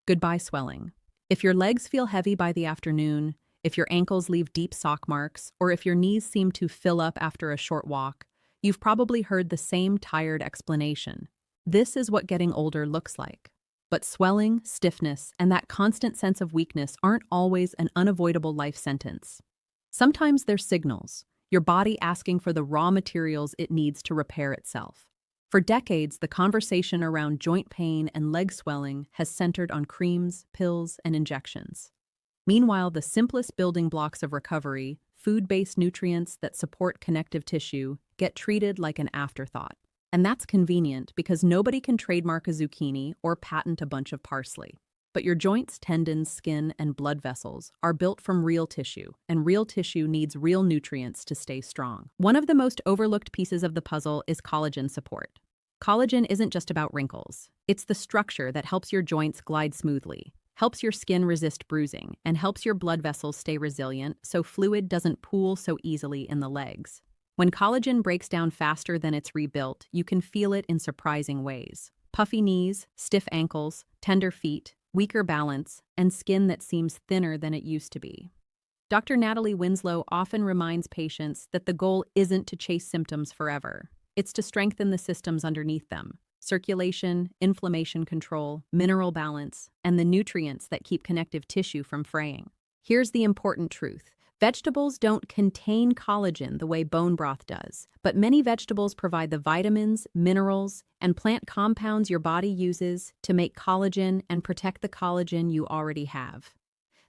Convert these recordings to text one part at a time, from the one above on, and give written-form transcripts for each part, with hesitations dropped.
Goodbye swelling. If your legs feel heavy by the afternoon, if your ankles leave deep sock marks, or if your knees seem to fill up after a short walk, you've probably heard the same tired explanation. This is what getting older looks like. But swelling, stiffness, and that constant sense of weakness aren't always an unavoidable life sentence. Sometimes they're signals, your body asking for the raw materials it needs to repair itself. For decades, the conversation around joint pain and leg swelling has centered on creams, pills, and injections. Meanwhile, the simplest building blocks of recovery, food-based nutrients that support connective tissue, get treated like an afterthought. And that's convenient because nobody can trademark a zucchini or patent a bunch of parsley. But your joints, tendons, skin, and blood vessels are built from real tissue, and real tissue needs real nutrients to stay strong. One of the most overlooked pieces of the puzzle is collagen support. Collagen isn't just about wrinkles. It's the structure that helps your joints glide smoothly, helps your skin resist bruising, and helps your blood vessels stay resilient so fluid doesn't pool so easily in the legs. When collagen breaks down faster than it's rebuilt, you can feel it in surprising ways. Puffy knees, stiff ankles, tender feet, weaker balance, and skin that seems thinner than it used to be. Dr. Natalie Winslow often reminds patients that the goal isn't to chase symptoms forever. It's to strengthen the systems underneath them: circulation, inflammation control, mineral balance, and the nutrients that keep connective tissue from fraying. Here's the important truth. Vegetables don't contain collagen the way bone broth does, but many vegetables provide the vitamins, minerals, and plant compounds your body uses to make collagen and protect the collagen you already have.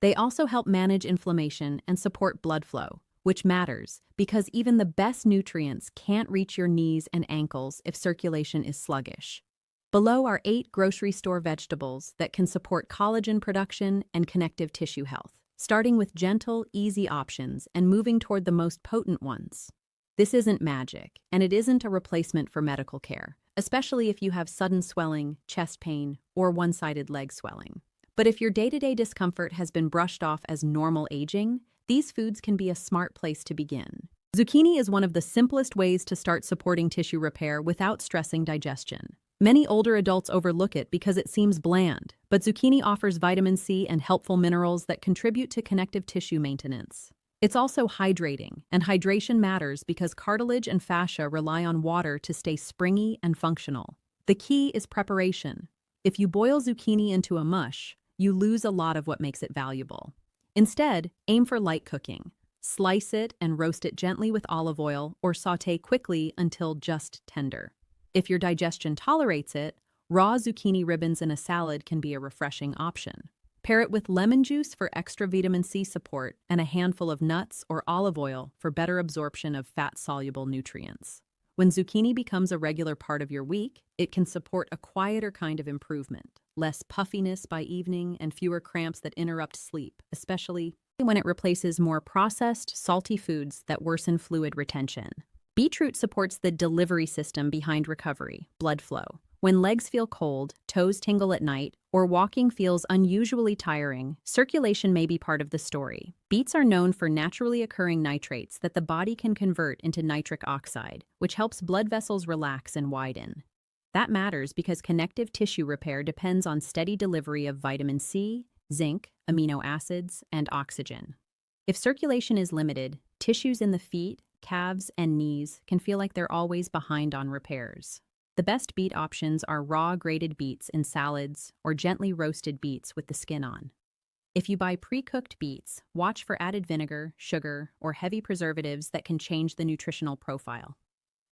They also help manage inflammation and support blood flow, which matters because even the best nutrients can't reach your knees and ankles if circulation is sluggish. Below are 8 grocery store vegetables that can support collagen production and connective tissue health, starting with gentle, easy options and moving toward the most potent ones. This isn't magic, and it isn't a replacement for medical care, especially if you have sudden swelling, chest pain, or one-sided leg swelling. But if your day-to-day discomfort has been brushed off as normal aging, these foods can be a smart place to begin. Zucchini is one of the simplest ways to start supporting tissue repair without stressing digestion. Many older adults overlook it because it seems bland, but zucchini offers vitamin C and helpful minerals that contribute to connective tissue maintenance. It's also hydrating, and hydration matters because cartilage and fascia rely on water to stay springy and functional. The key is preparation. If you boil zucchini into a mush, you lose a lot of what makes it valuable. Instead, aim for light cooking. Slice it and roast it gently with olive oil or sauté quickly until just tender. If your digestion tolerates it, raw zucchini ribbons in a salad can be a refreshing option. Pair it with lemon juice for extra vitamin C support and a handful of nuts or olive oil for better absorption of fat-soluble nutrients. When zucchini becomes a regular part of your week, it can support a quieter kind of improvement, less puffiness by evening and fewer cramps that interrupt sleep, especially when it replaces more processed, salty foods that worsen fluid retention. Beetroot supports the delivery system behind recovery, blood flow. When legs feel cold, toes tingle at night, or walking feels unusually tiring, circulation may be part of the story. Beets are known for naturally occurring nitrates that the body can convert into nitric oxide, which helps blood vessels relax and widen. That matters because connective tissue repair depends on steady delivery of vitamin C, zinc, amino acids, and oxygen. If circulation is limited, tissues in the feet, calves, and knees can feel like they're always behind on repairs. The best beet options are raw grated beets in salads or gently roasted beets with the skin on. If you buy pre-cooked beets, watch for added vinegar, sugar, or heavy preservatives that can change the nutritional profile.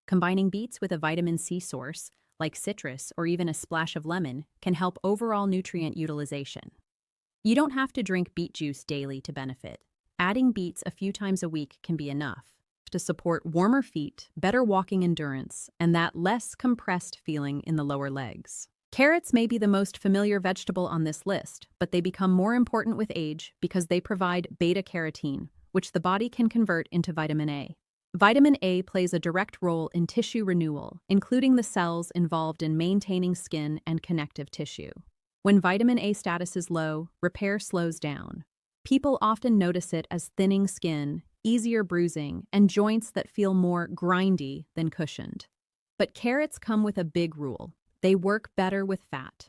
Combining beets with a vitamin C source, like citrus or even a splash of lemon, can help overall nutrient utilization. You don't have to drink beet juice daily to benefit. Adding beets a few times a week can be enough to support warmer feet, better walking endurance, and that less compressed feeling in the lower legs. Carrots may be the most familiar vegetable on this list, but they become more important with age because they provide beta-carotene, which the body can convert into vitamin A. Vitamin A plays a direct role in tissue renewal, including the cells involved in maintaining skin and connective tissue. When vitamin A status is low, repair slows down. People often notice it as thinning skin, easier bruising, and joints that feel more grindy than cushioned. But carrots come with a big rule. They work better with fat.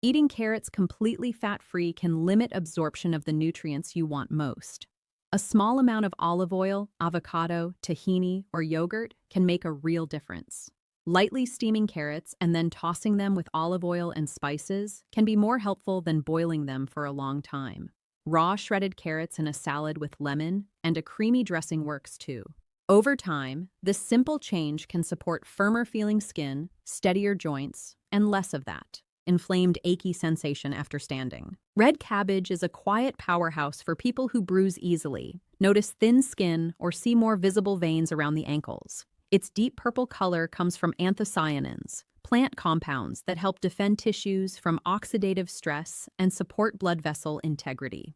Eating carrots completely fat-free can limit absorption of the nutrients you want most. A small amount of olive oil, avocado, tahini, or yogurt can make a real difference. Lightly steaming carrots and then tossing them with olive oil and spices can be more helpful than boiling them for a long time. Raw shredded carrots in a salad with lemon and a creamy dressing works too. Over time, this simple change can support firmer-feeling skin, steadier joints, and less of that inflamed, achy sensation after standing. Red cabbage is a quiet powerhouse for people who bruise easily, notice thin skin, or see more visible veins around the ankles. Its deep purple color comes from anthocyanins, plant compounds that help defend tissues from oxidative stress and support blood vessel integrity.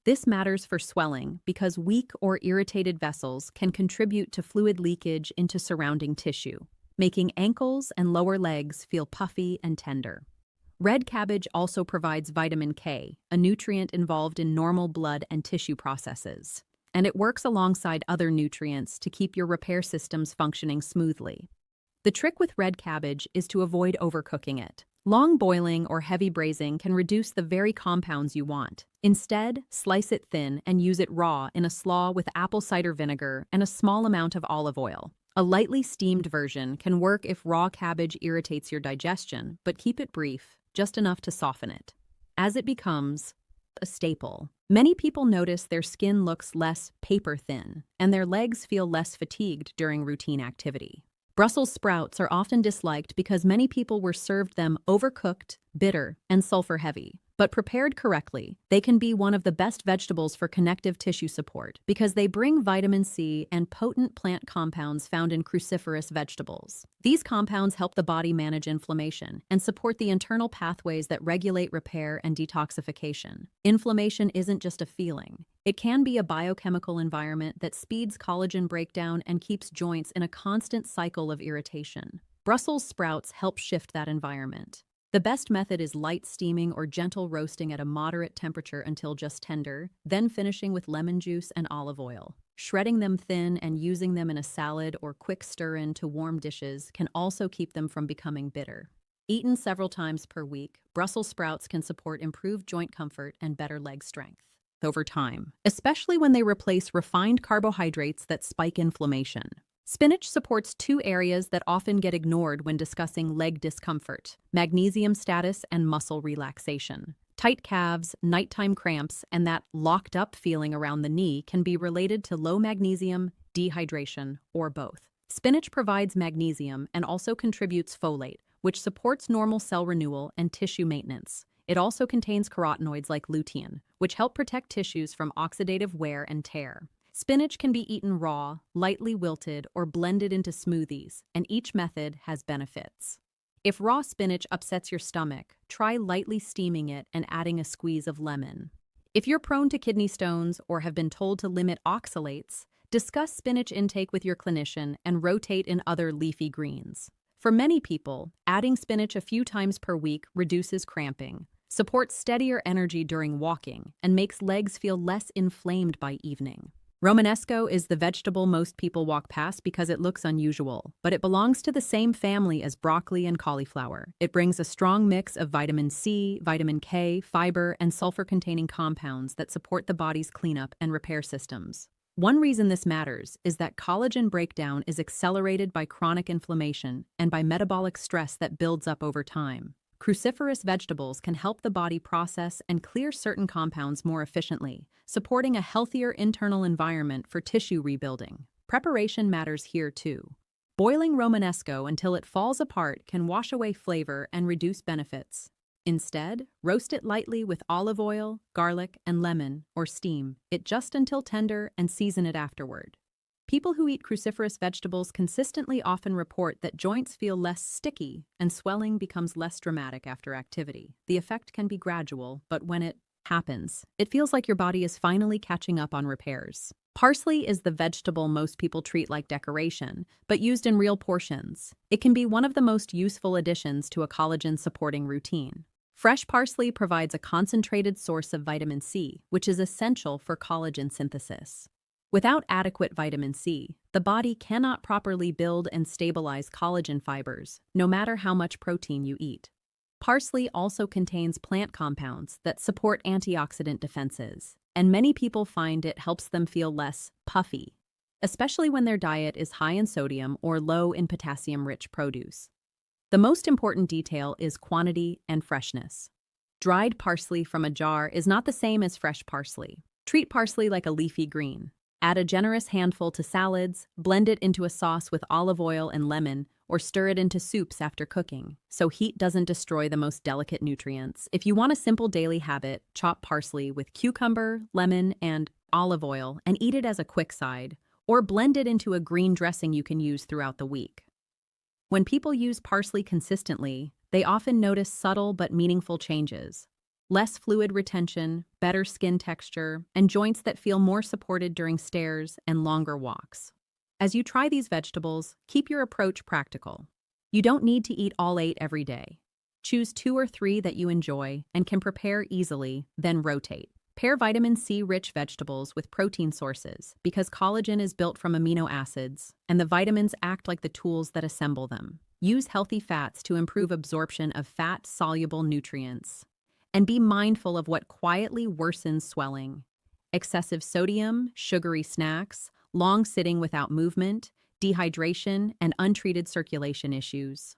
This matters for swelling because weak or irritated vessels can contribute to fluid leakage into surrounding tissue, making ankles and lower legs feel puffy and tender. Red cabbage also provides vitamin K, a nutrient involved in normal blood and tissue processes, and it works alongside other nutrients to keep your repair systems functioning smoothly. The trick with red cabbage is to avoid overcooking it. Long boiling or heavy braising can reduce the very compounds you want. Instead, slice it thin and use it raw in a slaw with apple cider vinegar and a small amount of olive oil. A lightly steamed version can work if raw cabbage irritates your digestion, but keep it brief, just enough to soften it. As it becomes a staple, many people notice their skin looks less paper thin, and their legs feel less fatigued during routine activity. Brussels sprouts are often disliked because many people were served them overcooked, bitter, and sulfur-heavy. But prepared correctly, they can be one of the best vegetables for connective tissue support because they bring vitamin C and potent plant compounds found in cruciferous vegetables. These compounds help the body manage inflammation and support the internal pathways that regulate repair and detoxification. Inflammation isn't just a feeling. It can be a biochemical environment that speeds collagen breakdown and keeps joints in a constant cycle of irritation. Brussels sprouts help shift that environment. The best method is light steaming or gentle roasting at a moderate temperature until just tender, then finishing with lemon juice and olive oil. Shredding them thin and using them in a salad or quick stir-in to warm dishes can also keep them from becoming bitter. Eaten several times per week, Brussels sprouts can support improved joint comfort and better leg strength over time, especially when they replace refined carbohydrates that spike inflammation. Spinach supports two areas that often get ignored when discussing leg discomfort: magnesium status and muscle relaxation. Tight calves, nighttime cramps, and that locked-up feeling around the knee can be related to low magnesium, dehydration, or both. Spinach provides magnesium and also contributes folate, which supports normal cell renewal and tissue maintenance. It also contains carotenoids like lutein, which help protect tissues from oxidative wear and tear. Spinach can be eaten raw, lightly wilted, or blended into smoothies, and each method has benefits. If raw spinach upsets your stomach, try lightly steaming it and adding a squeeze of lemon. If you're prone to kidney stones or have been told to limit oxalates, discuss spinach intake with your clinician and rotate in other leafy greens. For many people, adding spinach a few times per week reduces cramping, supports steadier energy during walking, and makes legs feel less inflamed by evening. Romanesco is the vegetable most people walk past because it looks unusual, but it belongs to the same family as broccoli and cauliflower. It brings a strong mix of vitamin C, vitamin K, fiber, and sulfur-containing compounds that support the body's cleanup and repair systems. One reason this matters is that collagen breakdown is accelerated by chronic inflammation and by metabolic stress that builds up over time. Cruciferous vegetables can help the body process and clear certain compounds more efficiently, supporting a healthier internal environment for tissue rebuilding. Preparation matters here too. Boiling Romanesco until it falls apart can wash away flavor and reduce benefits. Instead, roast it lightly with olive oil, garlic, and lemon, or steam it just until tender and season it afterward. People who eat cruciferous vegetables consistently often report that joints feel less sticky and swelling becomes less dramatic after activity. The effect can be gradual, but when it happens, it feels like your body is finally catching up on repairs. Parsley is the vegetable most people treat like decoration, but used in real portions. It can be one of the most useful additions to a collagen-supporting routine. Fresh parsley provides a concentrated source of vitamin C, which is essential for collagen synthesis. Without adequate vitamin C, the body cannot properly build and stabilize collagen fibers, no matter how much protein you eat. Parsley also contains plant compounds that support antioxidant defenses, and many people find it helps them feel less puffy, especially when their diet is high in sodium or low in potassium-rich produce. The most important detail is quantity and freshness. Dried parsley from a jar is not the same as fresh parsley. Treat parsley like a leafy green. Add a generous handful to salads, blend it into a sauce with olive oil and lemon, or stir it into soups after cooking, so heat doesn't destroy the most delicate nutrients. If you want a simple daily habit, chop parsley with cucumber, lemon, and olive oil and eat it as a quick side, or blend it into a green dressing you can use throughout the week. When people use parsley consistently, they often notice subtle but meaningful changes. Less fluid retention, better skin texture, and joints that feel more supported during stairs and longer walks. As you try these vegetables, keep your approach practical. You don't need to eat all 8 every day. Choose 2 or 3 that you enjoy and can prepare easily, then rotate. Pair vitamin C-rich vegetables with protein sources because collagen is built from amino acids, and the vitamins act like the tools that assemble them. Use healthy fats to improve absorption of fat-soluble nutrients. And be mindful of what quietly worsens swelling. Excessive sodium, sugary snacks, long sitting without movement, dehydration, and untreated circulation issues.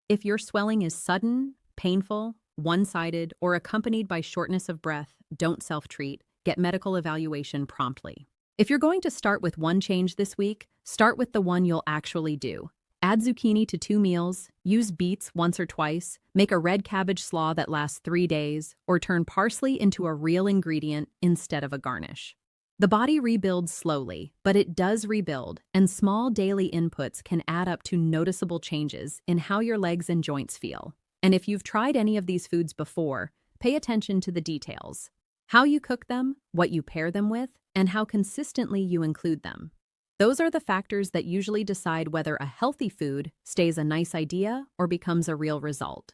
If your swelling is sudden, painful, one-sided, or accompanied by shortness of breath, don't self-treat. Get medical evaluation promptly. If you're going to start with one change this week, start with the one you'll actually do. Add zucchini to 2 meals, use beets once or twice, make a red cabbage slaw that lasts 3 days, or turn parsley into a real ingredient instead of a garnish. The body rebuilds slowly, but it does rebuild, and small daily inputs can add up to noticeable changes in how your legs and joints feel. And if you've tried any of these foods before, pay attention to the details. How you cook them, what you pair them with, and how consistently you include them. Those are the factors that usually decide whether a healthy food stays a nice idea or becomes a real result.